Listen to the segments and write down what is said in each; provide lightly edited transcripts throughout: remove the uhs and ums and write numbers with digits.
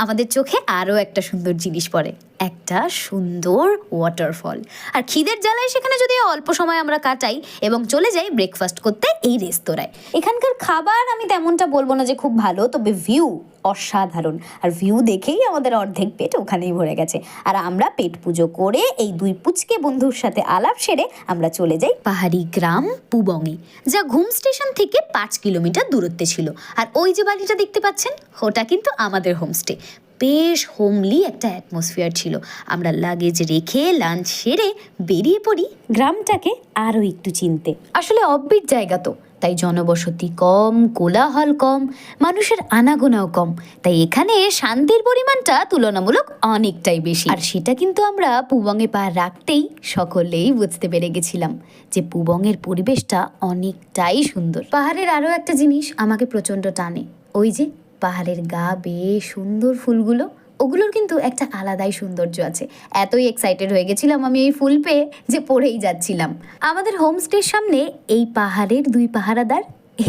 আমাদের চোখে আরও একটা সুন্দর জিনিস পড়ে, একটা সুন্দর ওয়াটারফল। আর খিদের জ্বালায় সেখানে যদি অল্প সময় আমরা কাটাই এবং চলে যাই ব্রেকফাস্ট করতে এই রেস্তোরাঁয়। এখানকার খাবার আমি তেমনটা বলবো না যে খুব ভালো, তবে ভিউ অসাধারণ। আর ভিউ দেখেই আমাদের অর্ধেক পেট ওখানেই ভরে গেছে। আর আমরা পেট পুজো করে এই দুই পুচকে বন্ধুর সাথে আলাপ সেরে আমরা চলে যাই পাহাড়ি গ্রাম পুবংয়ে, যা ঘুম স্টেশন থেকে 5 কিলোমিটার দূরত্বে ছিল। আর ওই যে বাড়িটা দেখতে পাচ্ছেন, ওটা কিন্তু আমাদের হোমস্টে। বেশ হোমলি একটা অ্যাটমসফিয়ার ছিল। আমরা লাগেজ রেখে লাঞ্চ সেরে বেরিয়ে পড়ি গ্রামটাকে আরও একটু চিনতে। আসলে অব্বিট জায়গা তো, তাই জনবসতি কম, কোলাহল কম, মানুষের আনাগোনাও কম। তাই এখানে শান্তির পরিমাণটা তুলনামূলক অনেকটাই বেশি। আর সেটা কিন্তু আমরা পুবংয়ে পা রাখতেই সকলেই বুঝতে পেরে গেছিলাম যে পুবংয়ের পরিবেশটা অনেকটাই সুন্দর। পাহাড়ের আরও একটা জিনিস আমাকে প্রচণ্ড টানে, ওই যে পাহাড়ের গা বেয়ে সুন্দর ফুলগুলো, ওগুলোর কিন্তু একটা আলাদাই সৌন্দর্য আছে। এতই এক্সাইটেড হয়ে গেছিলাম আমি এই ফুল পেয়ে যে পড়েই যাচ্ছিলাম। আমাদের হোমস্টের সামনে এই পাহাড়ের 2 পাহারাদার,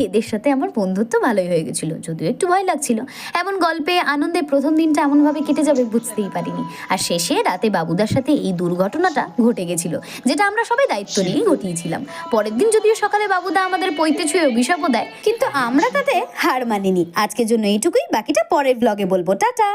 এদের সাথে আমার বন্ধুত্ব ভালোই হয়ে গেছিল, যদিও একটু ভয় লাগছিল। এমন গল্পে আনন্দে প্রথম দিনটা এমনভাবে কেটে যাবে বুঝতেই পারিনি। আর শেষে রাতে বাবুদার সাথে এই দুর্ঘটনাটা ঘটে গেছিল, যেটা আমরা সবাই দায়িত্ব নিয়েই ঘটিয়েছিলাম। পরের দিন যদিও সকালে বাবুদা আমাদের পইতে ছুঁয়ে অভিশাপও দেয়, কিন্তু আমরা তাতে হার মানিনি। আজকের জন্য এইটুকুই, বাকিটা পরের ব্লগে বলবো। টাটা।